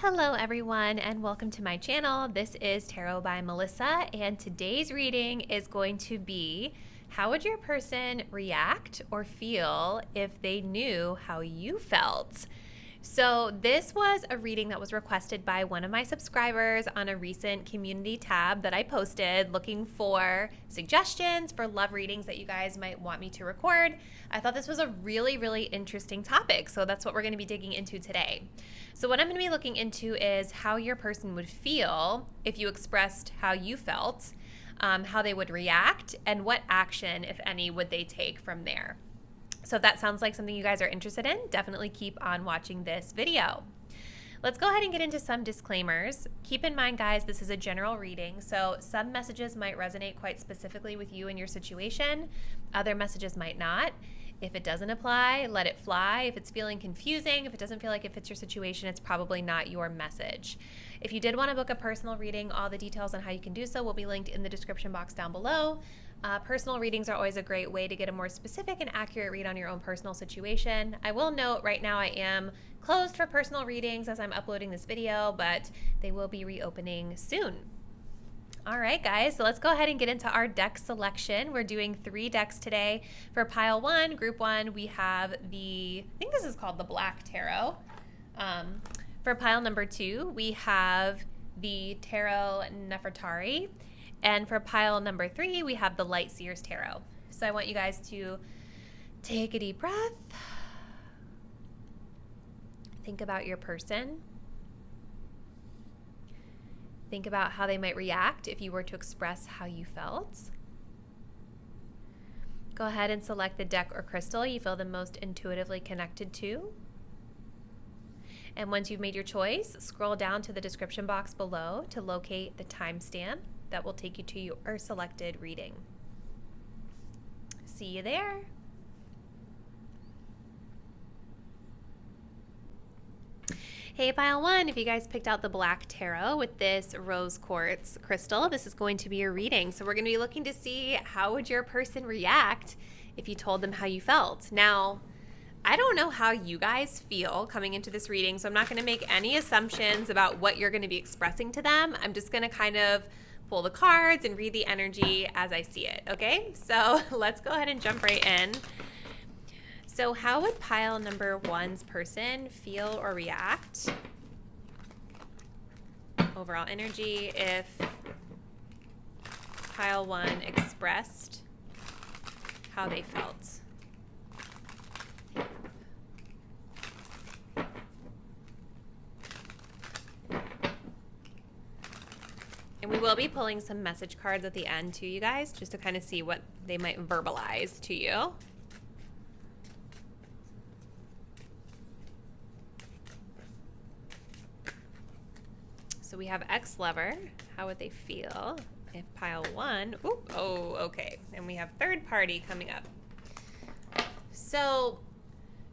Hello everyone and welcome to my channel. This is Tarot by Melissa and today's reading is going to be how would your person react or feel if they knew how you felt? So this was a reading that was requested by one of my subscribers on a recent community tab that I posted looking for suggestions for love readings that you guys might want me to record. I thought this was a really interesting topic, so that's what we're going to be digging into today. So what I'm going to be looking into is how your person would feel if you expressed how you felt, how they would react, and what action, if any, would they take from there. So if that sounds like something you guys are interested in, definitely keep on watching this video. Let's go ahead and get into some disclaimers. Keep in mind, guys, this is a general reading, so some messages might resonate quite specifically with you and your situation. Other messages might not. If it doesn't apply, let it fly. If it's feeling confusing, if it doesn't feel like it fits your situation, it's probably not your message. If you did want to book a personal reading, all the details on how you can do so will be linked in the description box down below. Personal readings are always a great way to get a more specific and accurate read on your own personal situation. I will note right now I am closed for personal readings as I'm uploading this video, but they will be reopening soon. All right, guys, so let's go ahead and get into our deck selection. We're doing 3 decks today. For pile 1, group 1, we have I think this is called the Black Tarot. For pile number 2, we have the Tarot Nefertari. And for pile number 3, we have the Light Seer's Tarot. So I want you guys to take a deep breath. Think about your person. Think about how they might react if you were to express how you felt. Go ahead and select the deck or crystal you feel the most intuitively connected to. And once you've made your choice, scroll down to the description box below to locate the timestamp that will take you to your selected reading. See you there. Hey, pile 1, if you guys picked out the Black Tarot with this rose quartz crystal, this is going to be your reading. So we're going to be looking to see how would your person react if you told them how you felt. Now, I don't know how you guys feel coming into this reading, so I'm not going to make any assumptions about what you're going to be expressing to them. I'm just going to kind of pull the cards and read the energy as I see it, okay? So let's go ahead and jump right in. So how would pile number 1's person feel or react? Overall energy if pile 1 expressed how they felt. And we will be pulling some message cards at the end too, you guys, just to kind of see what they might verbalize to you. So we have ex-lover. How would they feel if pile 1? Okay. And we have third party coming up. So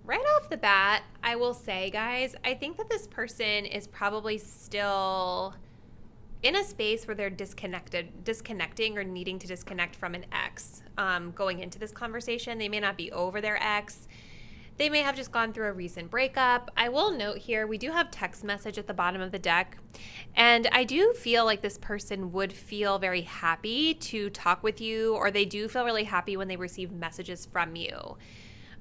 right off the bat, I will say, guys, I think that this person is probably still in a space where they're disconnecting or needing to disconnect from an ex. Going into this conversation, they may not be over their ex. They may have just gone through a recent breakup. I will note here, we do have text message at the bottom of the deck. And I do feel like this person would feel very happy to talk with you, or they do feel really happy when they receive messages from you.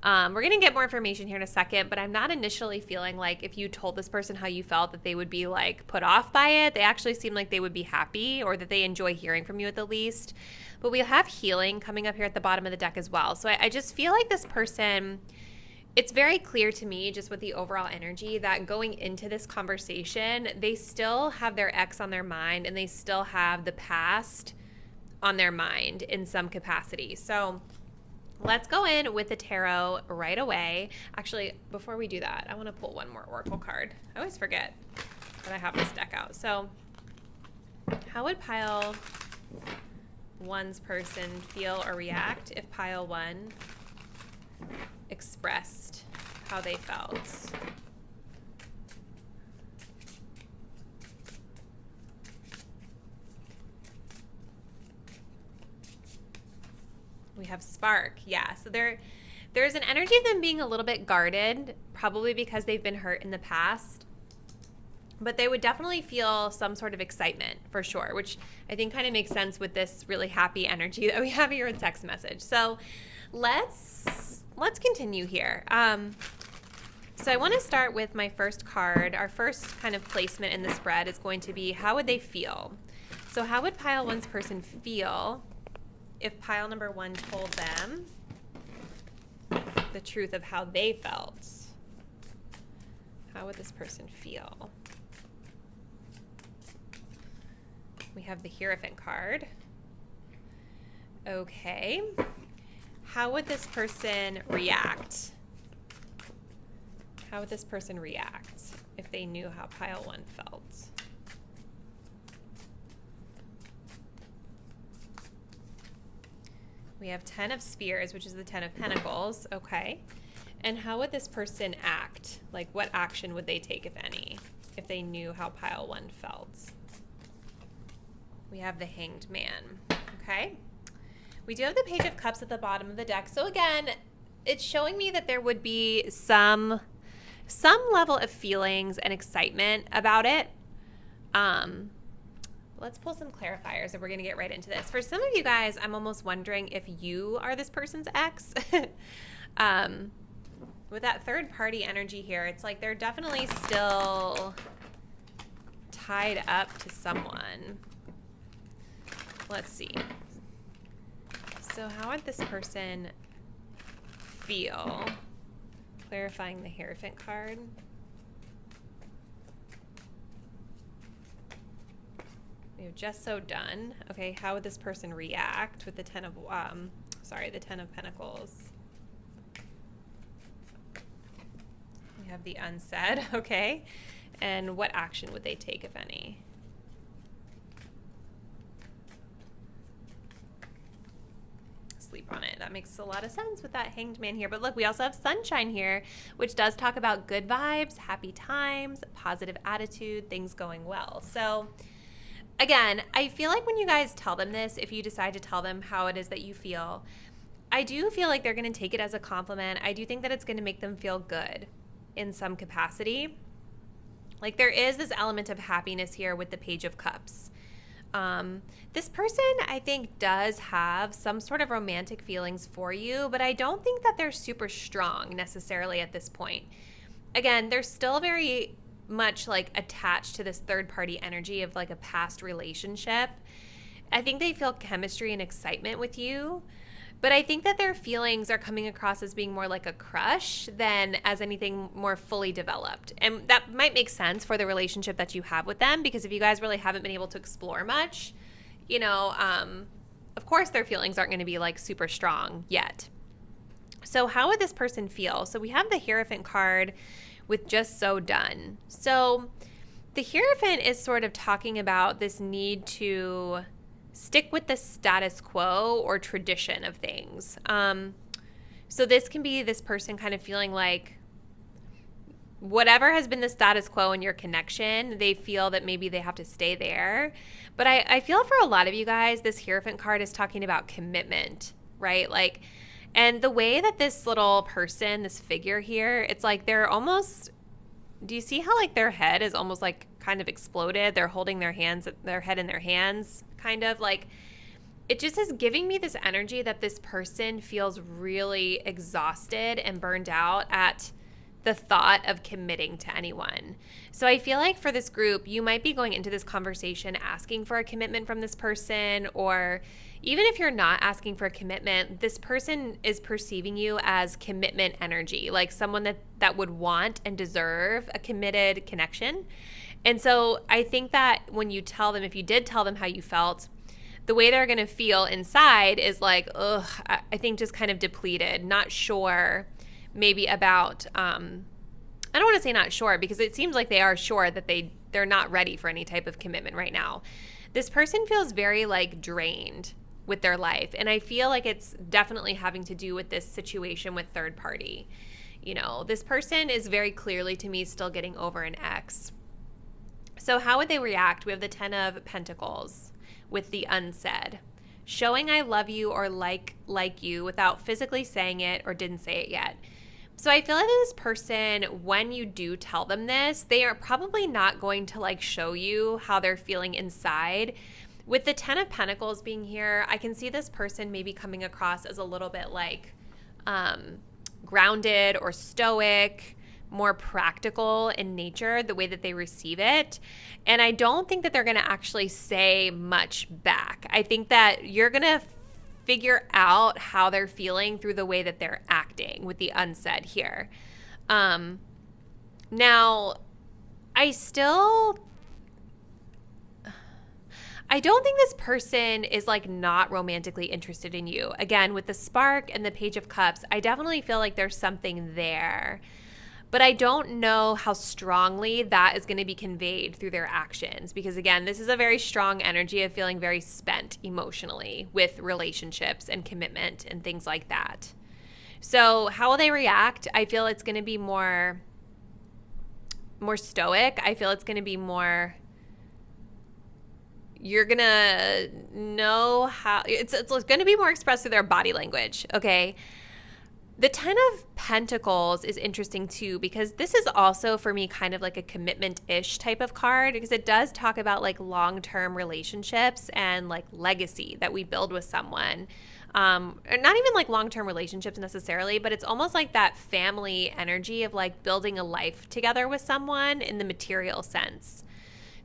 We're going to get more information here in a second, but I'm not initially feeling like if you told this person how you felt that they would be like put off by it. They actually seem like they would be happy, or that they enjoy hearing from you at the least. But we have healing coming up here at the bottom of the deck as well. So I just feel like this person, it's very clear to me just with the overall energy that going into this conversation, they still have their ex on their mind and they still have the past on their mind in some capacity. So let's go in with the tarot right away. Actually, before we do that, I want to pull one more oracle card. I always forget that I have this deck out. So how would pile 1's person feel or react if pile 1 expressed how they felt? We have spark. Yeah, so there's an energy of them being a little bit guarded, probably because they've been hurt in the past. But they would definitely feel some sort of excitement for sure, which I think kind of makes sense with this really happy energy that we have here in text message. So let's continue here. So I want to start with my first card. Our first kind of placement in the spread is going to be, how would they feel? So how would pile one's person feel if pile number one told them the truth of how they felt? How would this person feel? We have the Hierophant card. Okay. How would this person react? How would this person react if they knew how pile one felt? We have 10 of Spears, which is the 10 of Pentacles. Okay. And how would this person act? Like, what action would they take, if any, if they knew how pile one felt? We have the Hanged Man. Okay. We do have the Page of Cups at the bottom of the deck. So again, it's showing me that there would be some level of feelings and excitement about it. Let's pull some clarifiers and we're going to get right into this. For some of you guys, I'm almost wondering if you are this person's ex. With that third party energy here, it's like they're definitely still tied up to someone. Let's see. So how would this person feel? Clarifying the Hierophant card. We have Just So Done. Okay, how would this person react with the 10 of the 10 of Pentacles? We have the Unsaid, okay. And what action would they take, if any? Sleep on it. That makes a lot of sense with that Hanged Man here. But look, we also have Sunshine here, which does talk about good vibes, happy times, positive attitude, things going well. So again, I feel like when you guys tell them this, if you decide to tell them how it is that you feel, I do feel like they're going to take it as a compliment. I do think that it's going to make them feel good in some capacity. Like, there is this element of happiness here with the Page of Cups. This person, I think, does have some sort of romantic feelings for you, but I don't think that they're super strong necessarily at this point. Again, they're still very much like attached to this third party energy of like a past relationship. I think they feel chemistry and excitement with you, but I think that their feelings are coming across as being more like a crush than as anything more fully developed. And that might make sense for the relationship that you have with them, because if you guys really haven't been able to explore much, you know, of course their feelings aren't going to be like super strong yet. So how would this person feel? So we have the Hierophant card with Just So Done. So the Hierophant is sort of talking about this need to stick with the status quo or tradition of things. So this can be this person kind of feeling like whatever has been the status quo in your connection, they feel that maybe they have to stay there. But I feel for a lot of you guys, this Hierophant card is talking about commitment, right? Like, and the way that this little person, this figure here, it's like they're almost, do you see how like their head is almost like kind of exploded? They're holding their head in their hands, kind of like, it just is giving me this energy that this person feels really exhausted and burned out at the thought of committing to anyone. So I feel like for this group, you might be going into this conversation asking for a commitment from this person, or even if you're not asking for a commitment, this person is perceiving you as commitment energy, like someone that would want and deserve a committed connection. And so I think that when you tell them, if you did tell them how you felt, the way they're going to feel inside is like, ugh, I think just kind of depleted, not sure maybe about, I don't want to say not sure, because it seems like they are sure that they're not ready for any type of commitment right now. This person feels very like drained with their life. And I feel like it's definitely having to do with this situation with third party. You know, this person is very clearly to me still getting over an ex. So how would they react? We have the 10 of Pentacles with the Unsaid. Showing I love you or like you without physically saying it or didn't say it yet. So I feel like this person, when you do tell them this, they are probably not going to like show you how they're feeling inside. With the 10 of Pentacles being here, I can see this person maybe coming across as a little bit like grounded or stoic, more practical in nature, the way that they receive it. And I don't think that they're going to actually say much back. I think that you're going to figure out how they're feeling through the way that they're acting with the unsaid here. Now, I don't think this person is like not romantically interested in you. Again, with the spark and the Page of Cups, I definitely feel like there's something there. But I don't know how strongly that is going to be conveyed through their actions, because again, this is a very strong energy of feeling very spent emotionally with relationships and commitment and things like that. So how will they react? I feel it's going to be more stoic. I feel it's going to be more, you're going to know how, it's going to be more expressed through their body language, okay? The 10 of Pentacles is interesting too, because this is also for me kind of like a commitment-ish type of card, because it does talk about like long-term relationships and like legacy that we build with someone. Not even like long-term relationships necessarily, but it's almost like that family energy of like building a life together with someone in the material sense.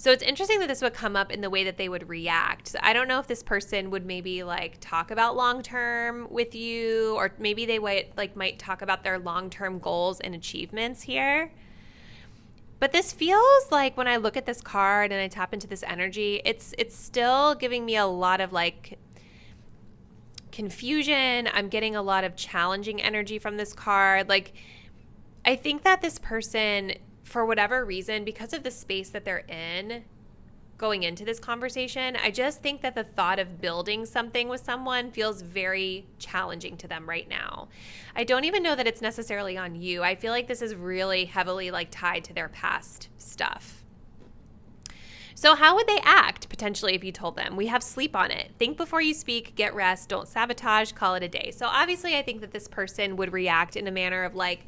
So it's interesting that this would come up in the way that they would react. I don't know if this person would maybe like talk about long-term with you, or maybe they might talk about their long-term goals and achievements here. But this feels like, when I look at this card and I tap into this energy, it's still giving me a lot of like confusion. I'm getting a lot of challenging energy from this card. Like, I think that this person, for whatever reason, because of the space that they're in going into this conversation, I just think that the thought of building something with someone feels very challenging to them right now. I don't even know that it's necessarily on you. I feel like this is really heavily like tied to their past stuff. So how would they act potentially if you told them? We have sleep on it. Think before you speak, get rest, don't sabotage, call it a day. So obviously I think that this person would react in a manner of like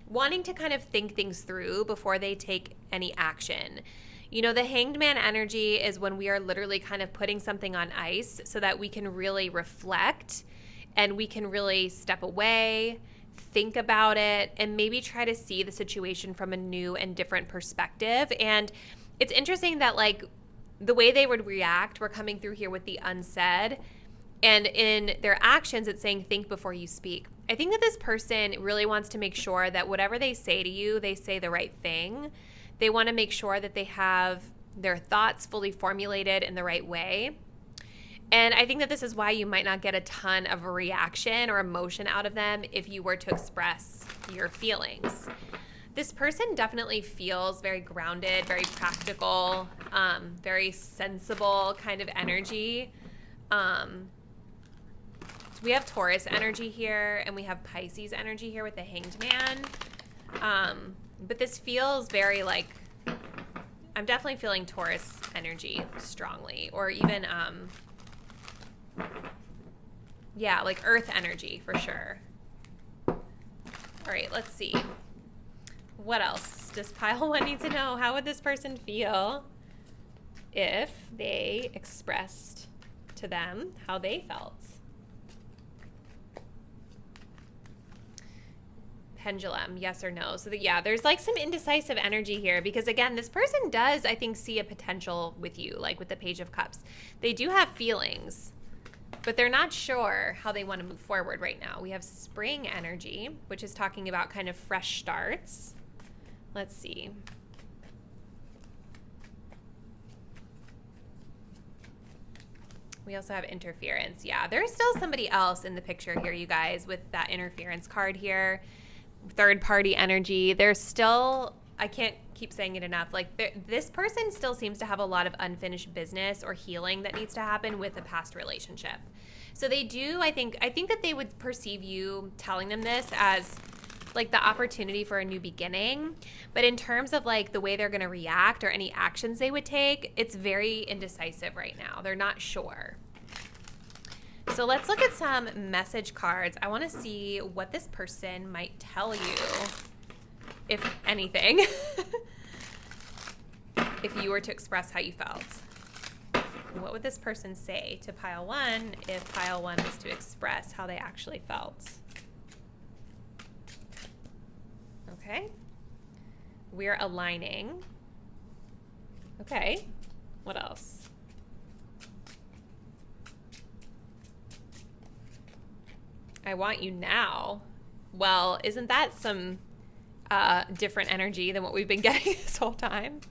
wanting to kind of think things through before they take any action. You know, the Hanged Man energy is when we are literally kind of putting something on ice so that we can really reflect and we can really step away, think about it, and maybe try to see the situation from a new and different perspective. And it's interesting that like the way they would react, we're coming through here with the unsaid, and in their actions, it's saying think before you speak. I think that this person really wants to make sure that whatever they say to you, they say the right thing. They want to make sure that they have their thoughts fully formulated in the right way. And I think that this is why you might not get a ton of a reaction or emotion out of them if you were to express your feelings. This person definitely feels very grounded, very practical, very sensible kind of energy. We have Taurus energy here, and we have Pisces energy here with the Hanged Man. But this feels very like, I'm definitely feeling Taurus energy strongly, or even, yeah, like Earth energy for sure. All right, let's see. What else does pile one need to know? How would this person feel if they expressed to them how they felt? Pendulum, yes or no. So yeah, there's like some indecisive energy here, because again, this person does, I think, see a potential with you, like with the Page of Cups. They do have feelings, but they're not sure how they want to move forward right now. We have Spring energy, which is talking about kind of fresh starts. Let's see. We also have Interference. Yeah, there's still somebody else in the picture here, you guys, with that Interference card here. Third party energy. There's still, I can't keep saying it enough, like this person still seems to have a lot of unfinished business or healing that needs to happen with a past relationship. So they do, I think that they would perceive you telling them this as like the opportunity for a new beginning. But in terms of like the way they're going to react or any actions they would take, it's very indecisive right now. They're not sure. So let's look at some message cards. I want to see what this person might tell you, if anything, if you were to express how you felt. What would this person say to pile 1 if pile 1 was to express how they actually felt? Okay. We're aligning. Okay. What else? I want you now. Well, isn't that some different energy than what we've been getting this whole time?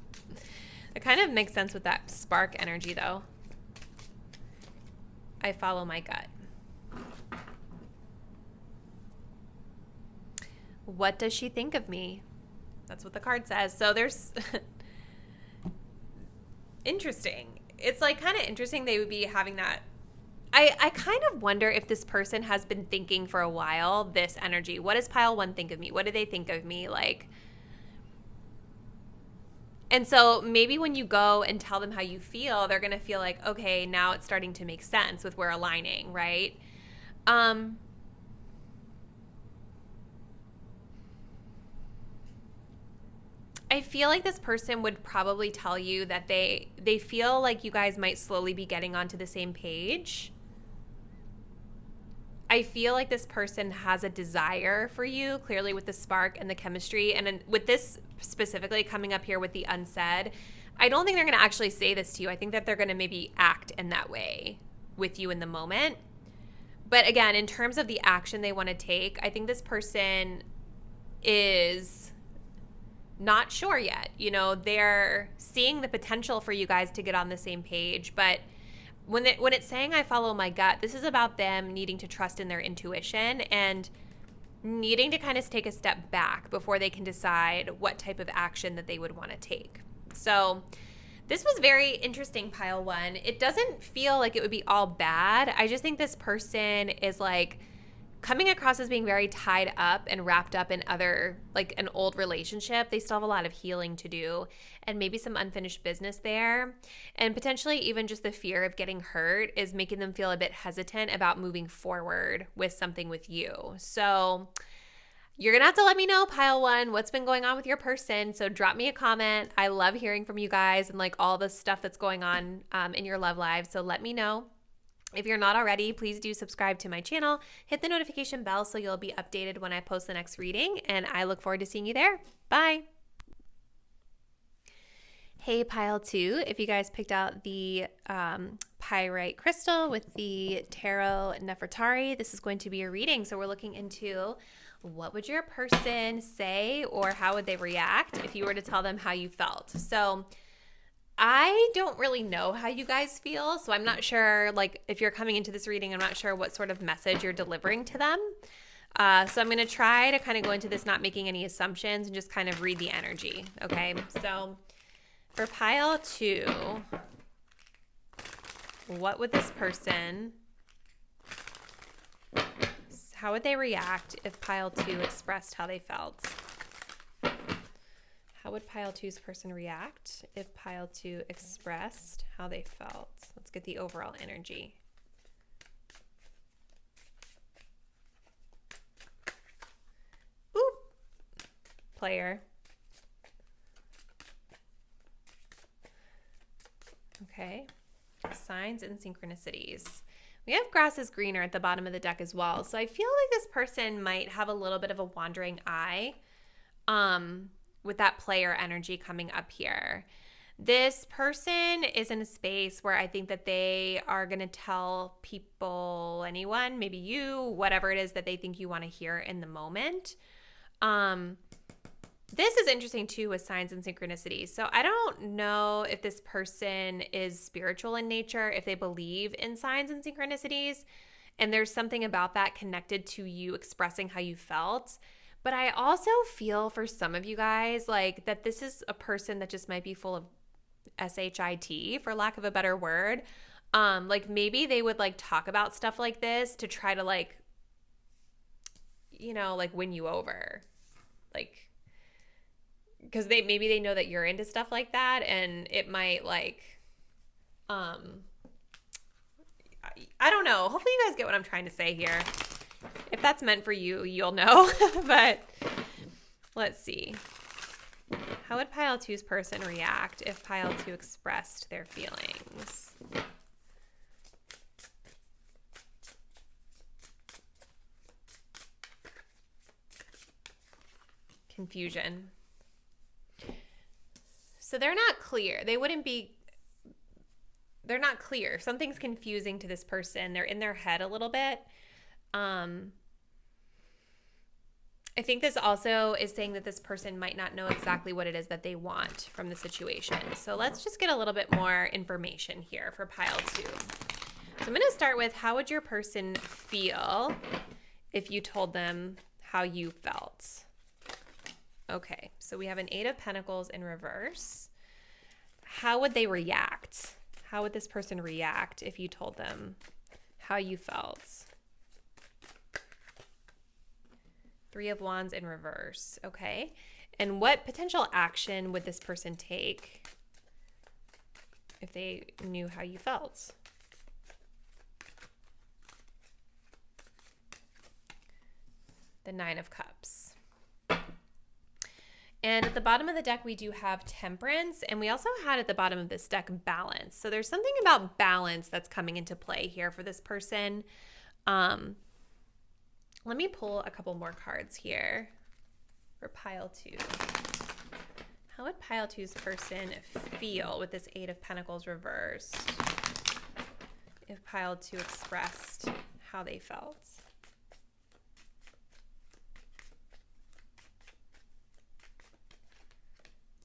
It kind of makes sense with that spark energy, though. I follow my gut. What does she think of me? That's what the card says. So there's interesting. It's like kind of interesting they would be having that. I kind of wonder if this person has been thinking for a while this energy. What does pile 1 think of me? What do they think of me? Like, and so maybe when you go and tell them how you feel, they're going to feel like, okay, now it's starting to make sense with we're aligning, right? I feel like this person would probably tell you that they feel like you guys might slowly be getting onto the same page. I feel like this person has a desire for you, clearly with the spark and the chemistry. And with this specifically coming up here with the unsaid, I don't think they're going to actually say this to you. I think that they're going to maybe act in that way with you in the moment. But again, in terms of the action they want to take, I think this person is not sure yet. You know, they're seeing the potential for you guys to get on the same page, but when it's saying I follow my gut, this is about them needing to trust in their intuition and needing to kind of take a step back before they can decide what type of action that they would want to take. So this was very interesting, pile 1. It doesn't feel like it would be all bad. I just think this person is like coming across as being very tied up and wrapped up in other, like an old relationship. They still have a lot of healing to do and maybe some unfinished business there. And potentially even just the fear of getting hurt is making them feel a bit hesitant about moving forward with something with you. So you're going to have to let me know, pile 1, what's been going on with your person. So drop me a comment. I love hearing from you guys and like all the stuff that's going on in your love lives. So let me know. If you're not already, please do subscribe to my channel. Hit the notification bell so you'll be updated when I post the next reading, and I look forward to seeing you there. Bye. Hey, pile 2. If you guys picked out the pyrite crystal with the tarot Nefertari, this is going to be a reading. So we're looking into what would your person say or how would they react if you were to tell them how you felt. So I don't really know how you guys feel, so I'm not sure, like, if you're coming into this reading, I'm not sure what sort of message you're delivering to them. So I'm going to try to kind of go into this not making any assumptions and just kind of read the energy, okay? So for pile 2, what would this person, how would they react if pile 2 expressed how they felt? How would pile 2's person react if pile 2 expressed how they felt? Let's get the overall energy. Oop. Player. Okay. Signs and synchronicities. We have grass is greener at the bottom of the deck as well. So I feel like this person might have a little bit of a wandering eye. With that player energy coming up here. This person is in a space where I think that they are going to tell people, anyone, maybe you, whatever it is that they think you want to hear in the moment. This is interesting too with signs and synchronicities. So I don't know if this person is spiritual in nature, if they believe in signs and synchronicities, and there's something about that connected to you expressing how you felt. But I also feel for some of you guys like that this is a person that just might be full of SHIT, for lack of a better word. Like maybe they would like talk about stuff like this to try to like, you know, like win you over. Like, because maybe they know that you're into stuff like that, and it might like, I don't know. Hopefully you guys get what I'm trying to say here. If that's meant for you, you'll know. But let's see. How would pile 2's person react if pile 2 expressed their feelings? Confusion. So they're not clear. They're not clear. Something's confusing to this person. They're in their head a little bit. I think this also is saying that this person might not know exactly what it is that they want from the situation. So let's just get a little bit more information here for pile 2. So I'm going to start with, how would your person feel if you told them how you felt? Okay, so we have an 8 of Pentacles in reverse. How would they react? How would this person react if you told them how you felt? 3 of Wands in reverse, okay? And what potential action would this person take if they knew how you felt? The 9 of Cups. And at the bottom of the deck, we do have Temperance, and we also had at the bottom of this deck Balance. So there's something about balance that's coming into play here for this person. Let me pull a couple more cards here for pile 2. How would pile 2's person feel with this 8 of Pentacles reversed if pile 2 expressed how they felt?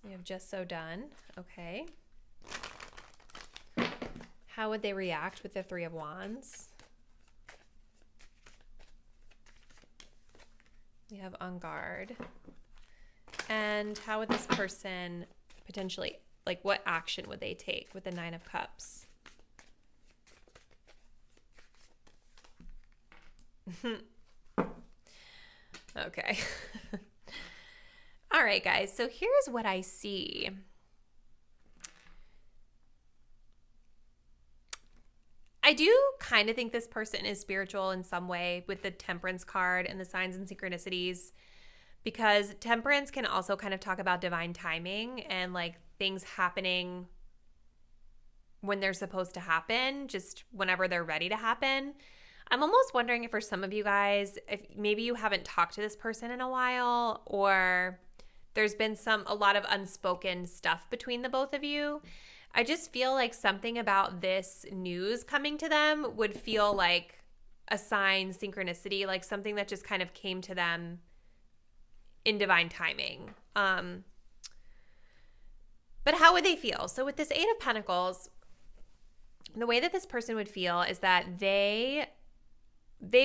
We have Just So Done. Okay. How would they react with the 3 of Wands? We have On Guard. And how would this person potentially, like, what action would they take with the 9 of Cups? Okay. All right, guys. So here's what I see. I do kind of think this person is spiritual in some way with the Temperance card and the signs and synchronicities, because Temperance can also kind of talk about divine timing and like things happening when they're supposed to happen, just whenever they're ready to happen. I'm almost wondering if for some of you guys, if maybe you haven't talked to this person in a while, or there's been a lot of unspoken stuff between the both of you. I just feel like something about this news coming to them would feel like a sign, synchronicity, like something that just kind of came to them in divine timing. But how would they feel? So with this 8 of Pentacles, the way that this person would feel is that they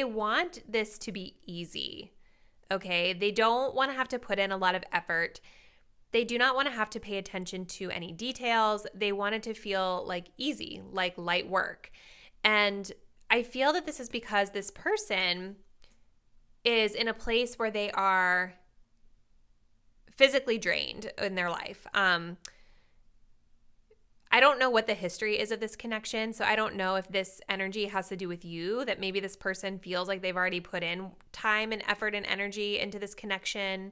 want this to be easy, okay? They don't want to have to put in a lot of effort. They do not want to have to pay attention to any details. They want it to feel like easy, like light work. And I feel that this is because this person is in a place where they are physically drained in their life. I don't know what the history is of this connection, so I don't know if this energy has to do with you, that maybe this person feels like they've already put in time and effort and energy into this connection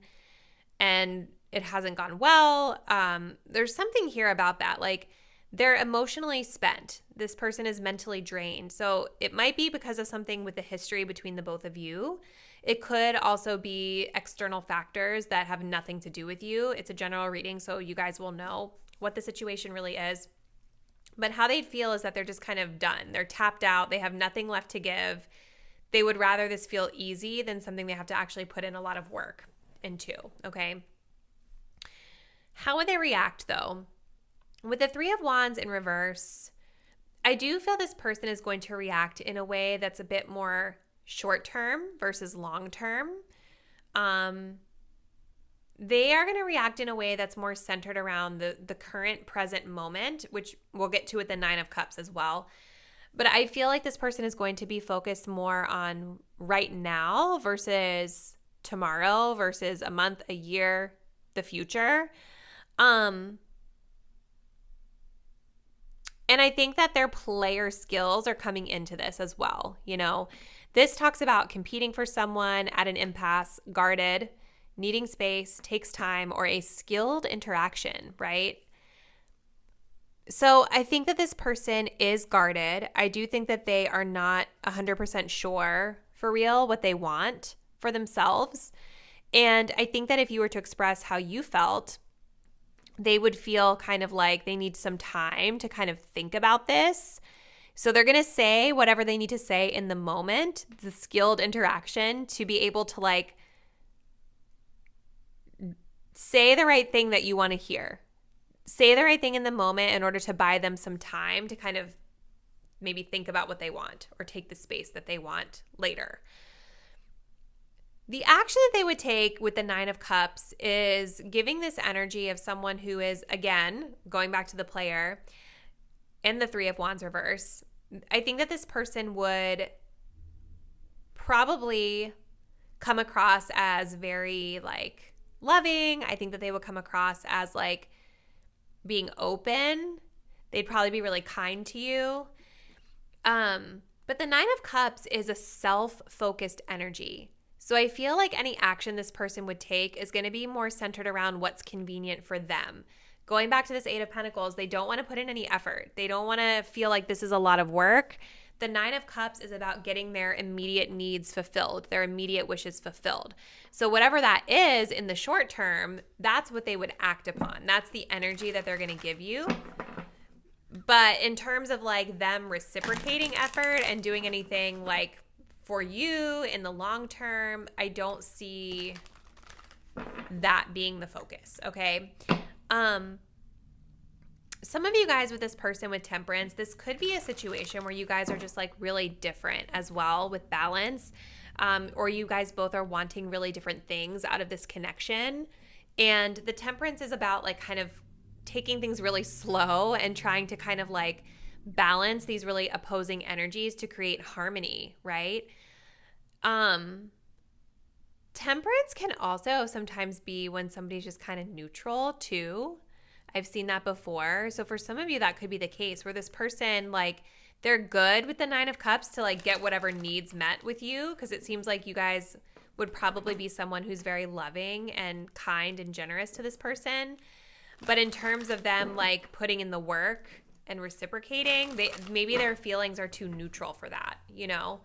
and it hasn't gone well. There's something here about that. Like, they're emotionally spent. This person is mentally drained. So it might be because of something with the history between the both of you. It could also be external factors that have nothing to do with you. It's a general reading, so you guys will know what the situation really is. But how they feel is that they're just kind of done. They're tapped out. They have nothing left to give. They would rather this feel easy than something they have to actually put in a lot of work into, okay? How would they react, though? With the 3 of Wands in reverse, I do feel this person is going to react in a way that's a bit more short-term versus long-term. They are going to react in a way that's more centered around the current present moment, which we'll get to with the 9 of Cups as well. But I feel like this person is going to be focused more on right now versus tomorrow versus a month, a year, the future. And And I think that their player skills are coming into this as well. You know, this talks about competing for someone at an impasse, guarded, needing space, takes time, or a skilled interaction, right? So I think that this person is guarded. I do think that they are not 100% sure for real what they want for themselves. And I think that if you were to express how you felt, they would feel kind of like they need some time to kind of think about this. So they're going to say whatever they need to say in the moment, the skilled interaction, to be able to like say the right thing that you want to hear. Say the right thing in the moment in order to buy them some time to kind of maybe think about what they want or take the space that they want later. The action that they would take with the 9 of Cups is giving this energy of someone who is, again, going back to the player, and the 3 of Wands reverse. I think that this person would probably come across as very like loving. I think that they would come across as like being open. They'd probably be really kind to you. But the 9 of Cups is a self-focused energy. So I feel like any action this person would take is going to be more centered around what's convenient for them. Going back to this 8 of Pentacles, they don't want to put in any effort. They don't want to feel like this is a lot of work. The 9 of Cups is about getting their immediate needs fulfilled, their immediate wishes fulfilled. So whatever that is in the short term, that's what they would act upon. That's the energy that they're going to give you. But in terms of like them reciprocating effort and doing anything like for you in the long term, I don't see that being the focus, okay? Some of you guys with this person with Temperance, this could be a situation where you guys are just like really different as well with balance, or you guys both are wanting really different things out of this connection. And the Temperance is about like kind of taking things really slow and trying to kind of like balance these really opposing energies to create harmony, right? Temperance can also sometimes be when somebody's just kind of neutral too. I've seen that before. So for some of you, that could be the case where this person, like, they're good with the 9 of Cups to like get whatever needs met with you, because it seems like you guys would probably be someone who's very loving and kind and generous to this person. But in terms of them like putting in the work and reciprocating, maybe their feelings are too neutral for that, you know?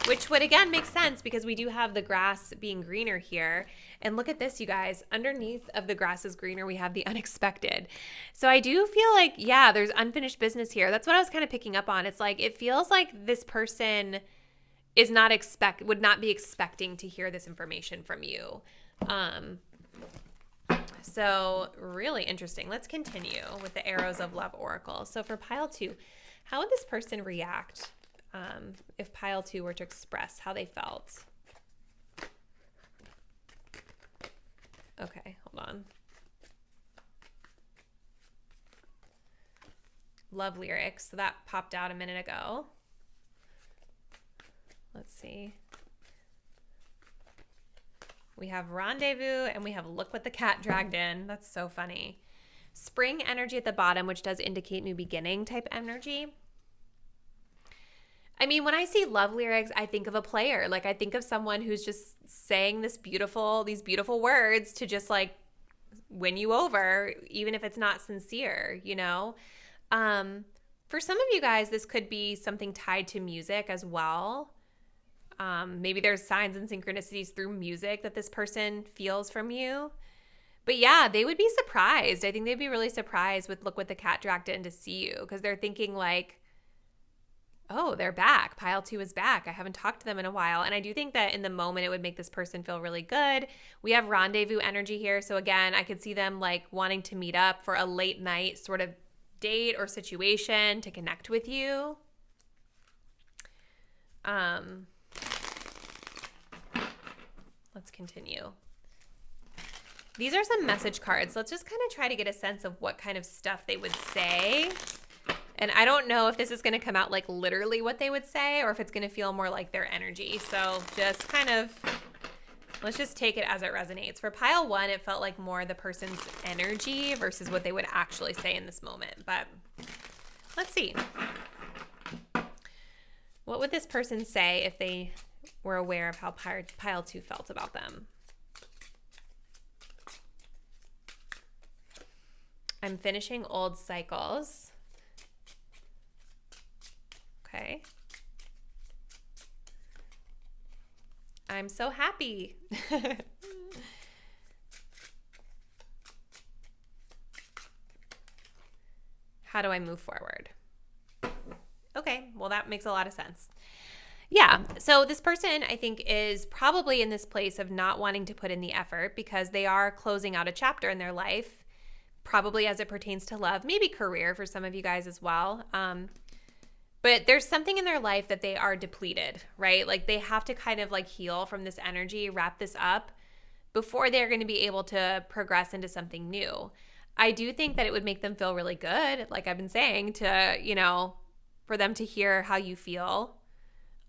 Which would again make sense because we do have the grass being greener here. And look at this, you guys. Underneath of the grass is greener, we have the unexpected. So I do feel like, yeah, there's unfinished business here. That's what I was kind of picking up on. It's like, it feels like this person is would not be expecting to hear this information from you. So really interesting. Let's continue with the Arrows of Love Oracle. So for pile 2, how would this person react if pile 2 were to express how they felt? Okay, hold on. Love lyrics. So that popped out a minute ago. Let's see. We have rendezvous and we have look what the cat dragged in. That's so funny. Spring energy at the bottom, which does indicate new beginning type energy. I mean, when I see love lyrics, I think of a player. Like, I think of someone who's just saying these beautiful words to just like win you over, even if it's not sincere, you know? For some of you guys, this could be something tied to music as well. Maybe there's signs and synchronicities through music that this person feels from you. But yeah, they would be surprised. I think they'd be really surprised with look what the cat dragged in to see you, because they're thinking like, oh, they're back. Pile 2 is back. I haven't talked to them in a while. And I do think that in the moment, it would make this person feel really good. We have rendezvous energy here. So again, I could see them like wanting to meet up for a late night sort of date or situation to connect with you. Let's continue. These are some message cards. Let's just kind of try to get a sense of what kind of stuff they would say. And I don't know if this is going to come out like literally what they would say or if it's going to feel more like their energy. So just kind of, let's just take it as it resonates. For pile 1, it felt like more the person's energy versus what they would actually say in this moment. But let's see. What would this person say if they were aware of how pile 2 felt about them? I'm finishing old cycles. Okay. I'm so happy. How do I move forward? Okay, well, that makes a lot of sense. Yeah, so this person, I think, is probably in this place of not wanting to put in the effort because they are closing out a chapter in their life, probably as it pertains to love, maybe career for some of you guys as well. But there's something in their life that they are depleted, right? Like they have to kind of like heal from this energy, wrap this up before they're going to be able to progress into something new. I do think that it would make them feel really good, like I've been saying, to, you know, for them to hear how you feel.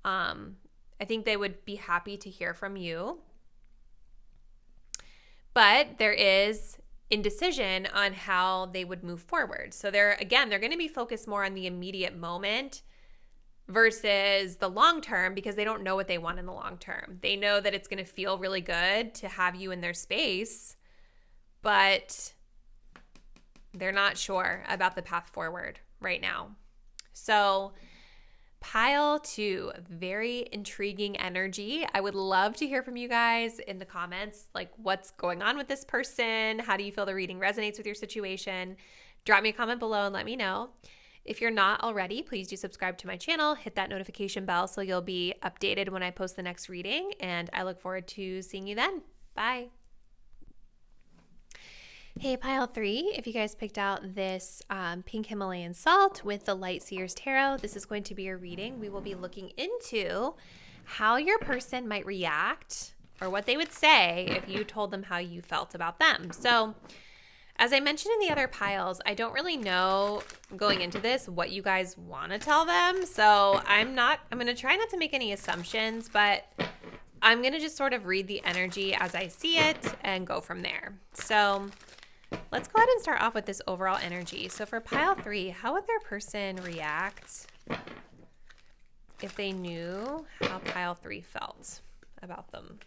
I think they would be happy to hear from you. But there is indecision on how they would move forward. So they're going to be focused more on the immediate moment versus the long term because they don't know what they want in the long term. They know that it's going to feel really good to have you in their space, but they're not sure about the path forward right now. So pile 2, very intriguing energy. I would love to hear from you guys in the comments, like what's going on with this person? How do you feel the reading resonates with your situation? Drop me a comment below and let me know. If you're not already, please do subscribe to my channel, hit that notification bell so you'll be updated when I post the next reading, and I look forward to seeing you then. Bye. Hey, pile 3, if you guys picked out this pink Himalayan salt with the Light Seers Tarot, this is going to be your reading. We will be looking into how your person might react or what they would say if you told them how you felt about them. So as I mentioned in the other piles, I don't really know going into this what you guys want to tell them. So I'm going to try not to make any assumptions, but I'm going to just sort of read the energy as I see it and go from there. So let's go ahead and start off with this overall energy. So for pile 3, how would their person react if they knew how pile 3 felt about them?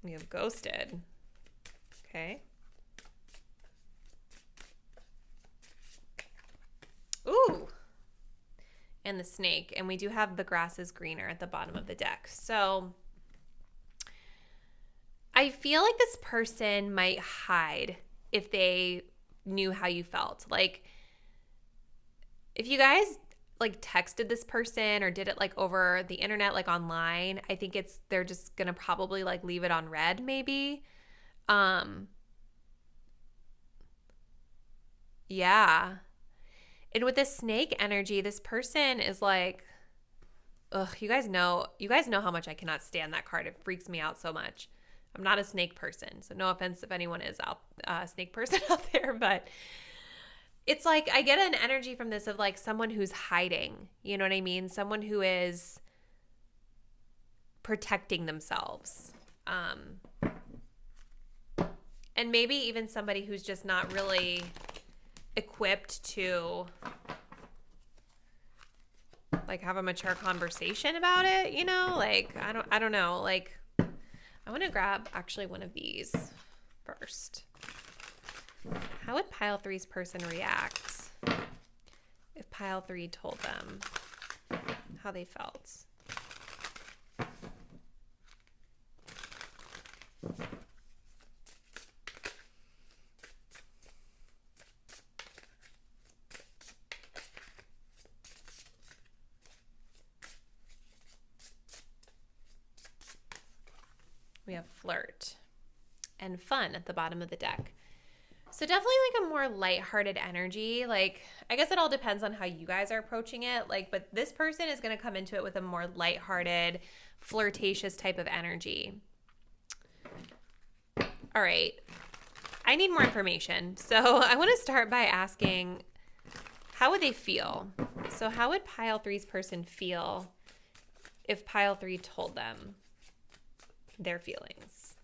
We have ghosted. Okay. Ooh. And the snake, and we do have the grass is greener at the bottom of the deck. So I feel like this person might hide if they knew how you felt. Like if you guys like texted this person or did it like over the internet, like online, I think they're just gonna probably like leave it on red maybe. Yeah. And with this snake energy, this person is like, ugh, you guys know how much I cannot stand that card. It freaks me out so much. I'm not a snake person, so no offense if anyone is a snake person out there, but it's like I get an energy from this of like someone who's hiding, you know what I mean? Someone who is protecting themselves. And maybe even somebody who's just not really equipped to like have a mature conversation about it, you know? Like I don't know. Like I want to grab actually one of these first. How would pile 3's person react if pile 3 told them how they felt? We have flirt and fun at the bottom of the deck. So definitely like a more lighthearted energy. Like, I guess it all depends on how you guys are approaching it. Like, but this person is going to come into it with a more lighthearted, flirtatious type of energy. All right. I need more information. So I want to start by asking, how would they feel? So how would pile 3's person feel if pile 3 told them their feelings?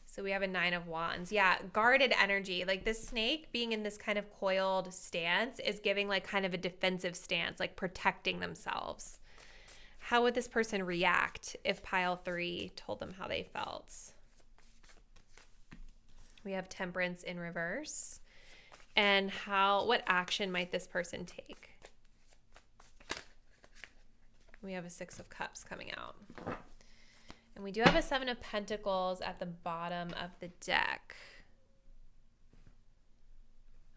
So we have a 9 of Wands. Yeah, guarded energy. Like this snake being in this kind of coiled stance is giving like kind of a defensive stance, like protecting themselves. How would this person react if pile 3 told them how they felt? We have Temperance in reverse. And what action might this person take? We have a 6 of Cups coming out. And we do have a 7 of Pentacles at the bottom of the deck.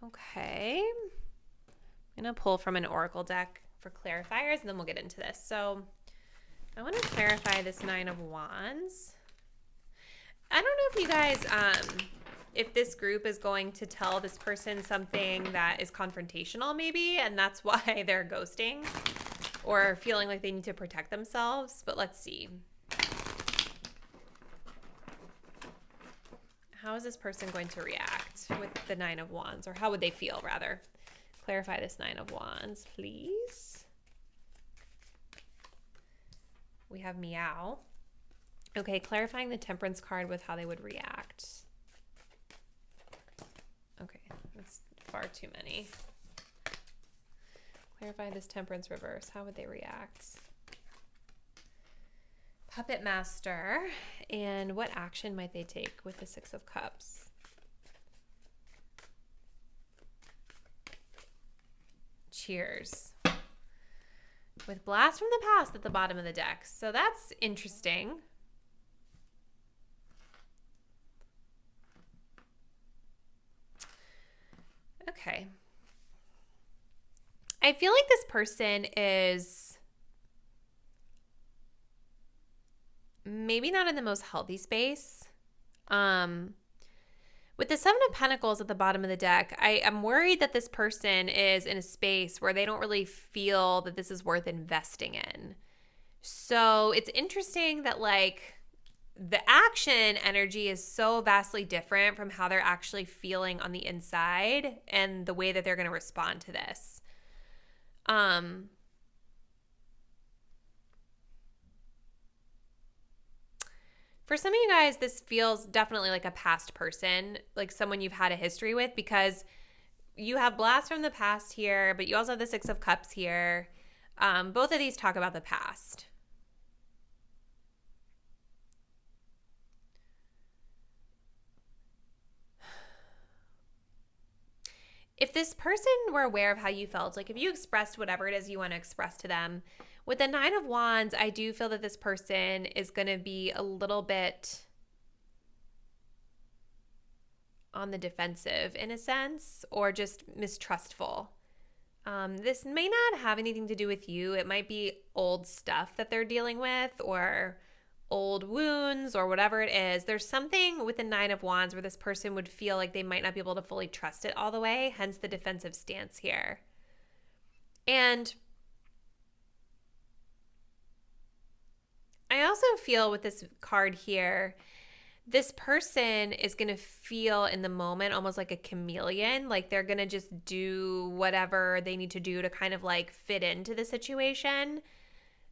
Okay. I'm going to pull from an oracle deck for clarifiers, and then we'll get into this. So I want to clarify this 9 of Wands. I don't know if you guys, if this group is going to tell this person something that is confrontational maybe, and that's why they're ghosting or feeling like they need to protect themselves. But let's see. How is this person going to react with the 9 of Wands? Or how would they feel, rather? Clarify this 9 of Wands, please. We have Meow. Okay, clarifying the Temperance card with how they would react. Okay, that's far too many. Clarify this Temperance reverse. How would they react? Puppet Master. And what action might they take with the 6 of Cups? Cheers. With Blast from the Past at the bottom of the deck. So that's interesting. Okay. I feel like this person is maybe not in the most healthy space. With the 7 of Pentacles at the bottom of the deck, I am worried that this person is in a space where they don't really feel that this is worth investing in. So it's interesting that like the action energy is so vastly different from how they're actually feeling on the inside and the way that they're going to respond to this. For some of you guys, this feels definitely like a past person, like someone you've had a history with, because you have Blast from the Past here, but you also have the 6 of Cups here. Both of these talk about the past. If this person were aware of how you felt, like if you expressed whatever it is you want to express to them, with the 9 of Wands, I do feel that this person is going to be a little bit on the defensive in a sense, or just mistrustful. This may not have anything to do with you. It might be old stuff that they're dealing with, or old wounds, or whatever it is. There's something with the 9 of Wands where this person would feel like they might not be able to fully trust it all the way, hence the defensive stance here. And I also feel with this card here, this person is going to feel in the moment almost like a chameleon, like they're going to just do whatever they need to do to kind of like fit into the situation,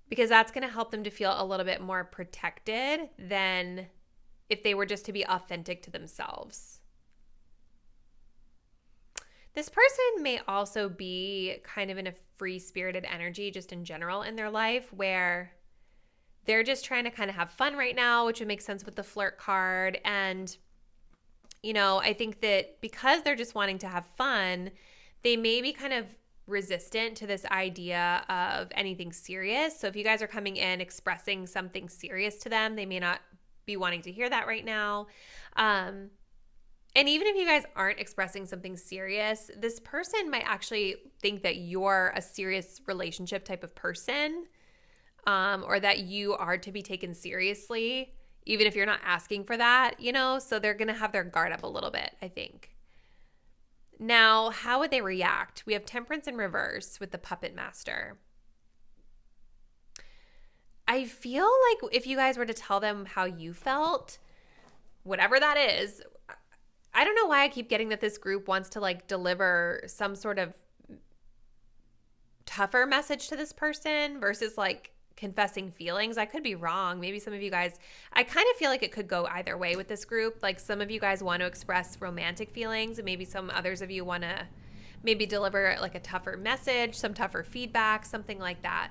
because that's going to help them to feel a little bit more protected than if they were just to be authentic to themselves. This person may also be kind of in a free-spirited energy just in general in their life, where they're just trying to kind of have fun right now, which would make sense with the flirt card. And, you know, I think that because they're just wanting to have fun, they may be kind of resistant to this idea of anything serious. So if you guys are coming in expressing something serious to them, they may not be wanting to hear that right now. And even if you guys aren't expressing something serious, this person might actually think that you're a serious relationship type of person. Or that you are to be taken seriously, even if you're not asking for that, you know? So they're going to have their guard up a little bit, I think. Now, how would they react? We have Temperance in reverse with the Puppet Master. I feel like if you guys were to tell them how you felt, whatever that is, I don't know why I keep getting that this group wants to like deliver some sort of tougher message to this person versus like confessing feelings. I could be wrong. Maybe some of you guys, I kind of feel like it could go either way with this group. Like some of you guys want to express romantic feelings, and maybe some others of you want to maybe deliver like a tougher message, some tougher feedback, something like that.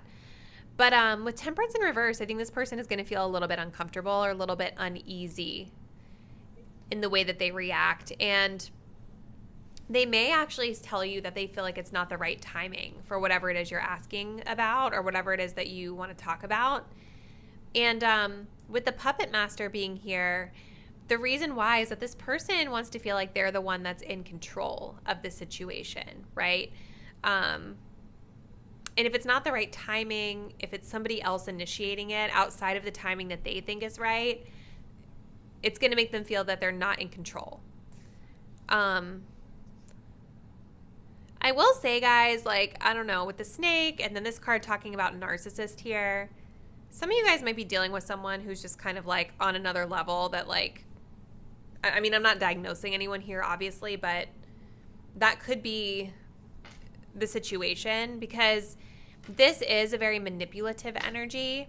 But with Temperance in reverse, I think this person is going to feel a little bit uncomfortable or a little bit uneasy in the way that they react. And they may actually tell you that they feel like it's not the right timing for whatever it is you're asking about or whatever it is that you want to talk about. And with the puppet master being here, the reason why is that this person wants to feel like they're the one that's in control of the situation, right? And if it's not the right timing, if it's somebody else initiating it outside of the timing that they think is right, it's going to make them feel that they're not in control. I will say, guys, like, I don't know, with the snake and then this card talking about narcissist here, some of you guys might be dealing with someone who's just kind of like on another level that like, I mean, I'm not diagnosing anyone here, obviously, but that could be the situation because this is a very manipulative energy.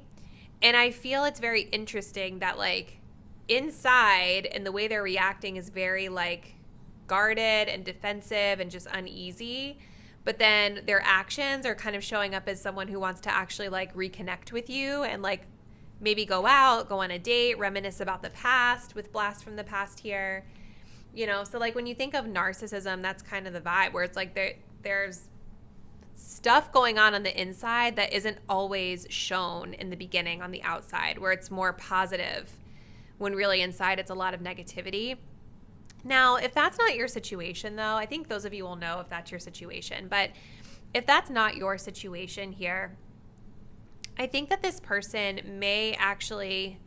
And I feel it's very interesting that like inside and the way they're reacting is very like guarded and defensive and just uneasy, but then their actions are kind of showing up as someone who wants to actually like reconnect with you and like maybe go out, go on a date, reminisce about the past with blast from the past here, you know. So like when you think of narcissism, that's kind of the vibe where it's like there's stuff going on the inside that isn't always shown in the beginning on the outside, where it's more positive when really inside it's a lot of negativity. Now, if that's not your situation, though, I think those of you will know if that's your situation. But if that's not your situation here, I think that this person may actually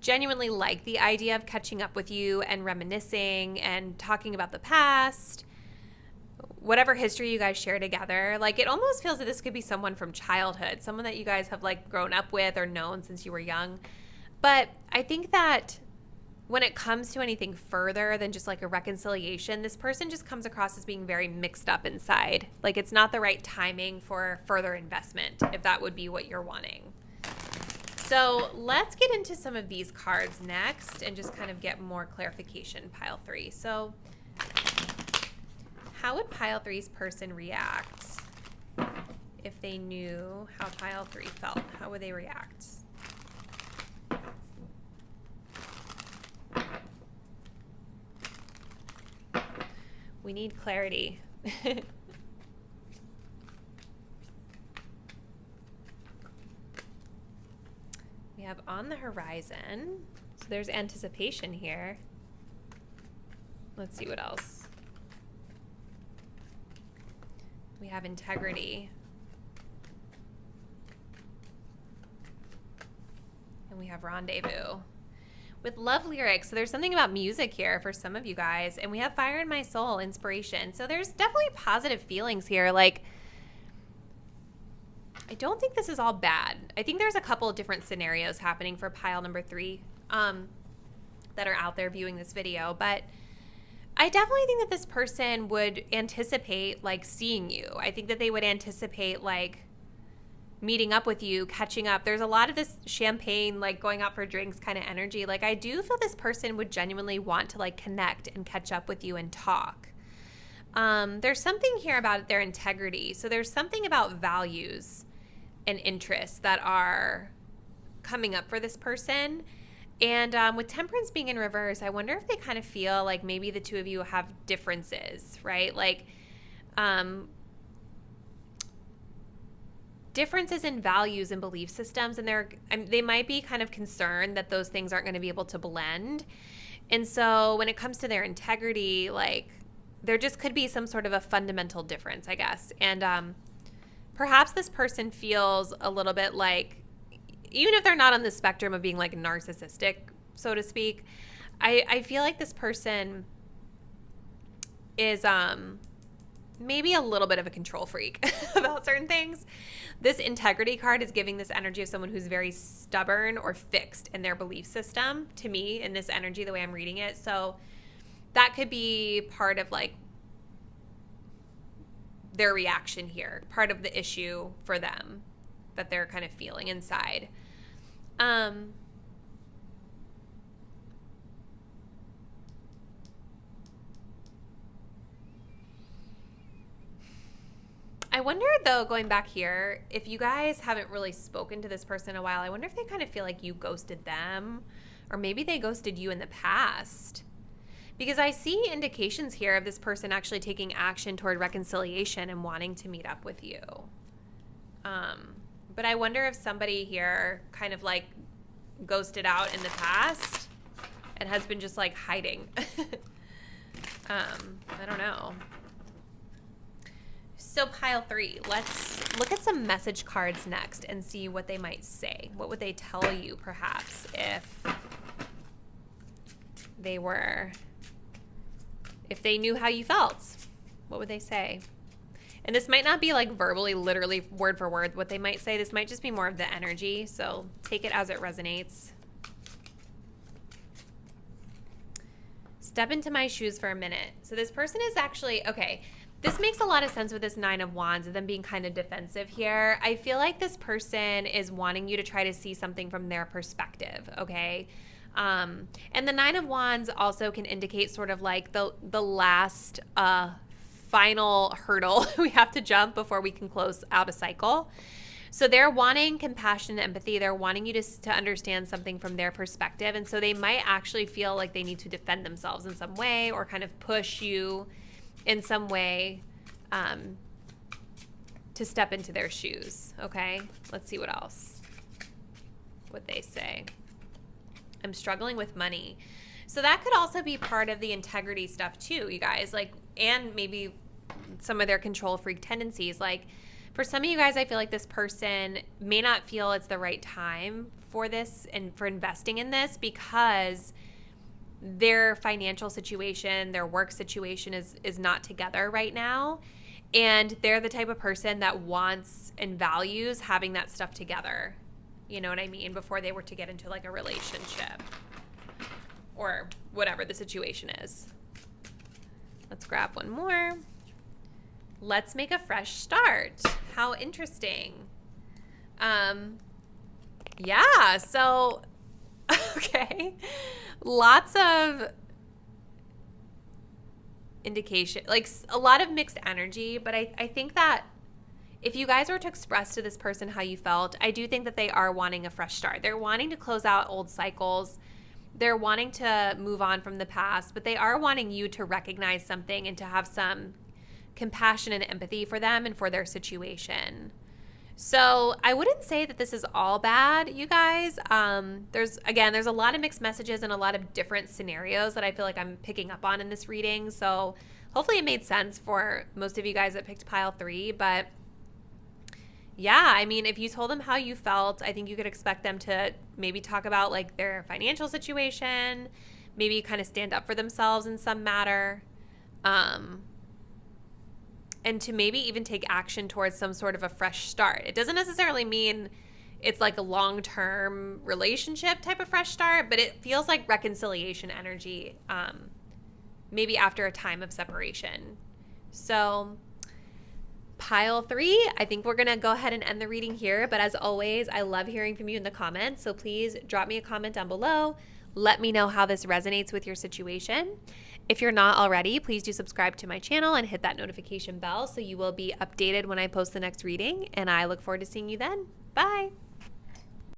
genuinely like the idea of catching up with you and reminiscing and talking about the past, whatever history you guys share together. Like, it almost feels that this could be someone from childhood, someone that you guys have, like, grown up with or known since you were young. But I think that when it comes to anything further than just like a reconciliation, this person just comes across as being very mixed up inside. Like it's not the right timing for further investment, if that would be what you're wanting. So let's get into some of these cards next and just kind of get more clarification, pile 3. So how would pile 3's person react if they knew how pile 3 felt? How would they react? We need clarity. We have on the horizon. So there's anticipation here. Let's see what else. We have integrity. And we have rendezvous. With love lyrics, so there's something about music here for some of you guys. And we have fire in my soul, inspiration. So there's definitely positive feelings here. Like, I don't think this is all bad. I think there's a couple of different scenarios happening for pile number 3 that are out there viewing this video. But I definitely think that this person would anticipate, like, seeing you. I think that they would anticipate, like, meeting up with you, catching up. There's a lot of this champagne, like going out for drinks kind of energy. Like I do feel this person would genuinely want to like connect and catch up with you and talk. There's something here about their integrity. So there's something about values and interests that are coming up for this person. And with temperance being in reverse, I wonder if they kind of feel like maybe the two of you have differences, right? Like, differences in values and belief systems, and they might be kind of concerned that those things aren't going to be able to blend. And so when it comes to their integrity, like there just could be some sort of a fundamental difference, I guess. And perhaps this person feels a little bit like, even if they're not on the spectrum of being like narcissistic, so to speak, I feel like this person is maybe a little bit of a control freak about certain things. This integrity card is giving this energy of someone who's very stubborn or fixed in their belief system, to me, in this energy, the way I'm reading it. So that could be part of like their reaction here, part of the issue for them that they're kind of feeling inside. I wonder, though, going back here, if you guys haven't really spoken to this person in a while, I wonder if they kind of feel like you ghosted them, or maybe they ghosted you in the past. Because I see indications here of this person actually taking action toward reconciliation and wanting to meet up with you. But I wonder if somebody here kind of like ghosted out in the past and has been just like hiding. I don't know. So pile 3, let's look at some message cards next and see what they might say. What would they tell you, perhaps, if they knew how you felt? What would they say? And this might not be like verbally, literally, word for word what they might say. This might just be more of the energy, so take it as it resonates. Step into my shoes for a minute. So this person is actually, okay, this makes a lot of sense with this 9 of Wands, and them being kind of defensive here. I feel like this person is wanting you to try to see something from their perspective, okay? And the 9 of Wands also can indicate sort of like the last final hurdle we have to jump before we can close out a cycle. So they're wanting compassion and empathy. They're wanting you to understand something from their perspective. And so they might actually feel like they need to defend themselves in some way, or kind of push you in some way to step into their shoes, okay? Let's see what else, what they say. I'm struggling with money. So that could also be part of the integrity stuff too, you guys, like, and maybe some of their control freak tendencies. Like, for some of you guys, I feel like this person may not feel it's the right time for this and for investing in this, because their financial situation, their work situation is not together right now. And they're the type of person that wants and values having that stuff together. You know what I mean? Before they were to get into like a relationship or whatever the situation is. Let's grab one more. Let's make a fresh start. How interesting. Yeah, so, okay. Lots of indication, like a lot of mixed energy, but I think that if you guys were to express to this person how you felt, I do think that they are wanting a fresh start. They're wanting to close out old cycles. They're wanting to move on from the past, but they are wanting you to recognize something and to have some compassion and empathy for them and for their situation. So I wouldn't say that this is all bad, you guys. There's a lot of mixed messages and a lot of different scenarios that I feel like I'm picking up on in this reading. So hopefully it made sense for most of you guys that picked pile 3. But yeah, I mean, if you told them how you felt, I think you could expect them to maybe talk about like their financial situation, maybe kind of stand up for themselves in some matter. And to maybe even take action towards some sort of a fresh start. It doesn't necessarily mean it's like a long-term relationship type of fresh start, but it feels like reconciliation energy, maybe after a time of separation. So pile 3, I think we're going to go ahead and end the reading here. But as always, I love hearing from you in the comments. So please drop me a comment down below. Let me know how this resonates with your situation. If you're not already, please do subscribe to my channel and hit that notification bell so you will be updated when I post the next reading. And I look forward to seeing you then. Bye.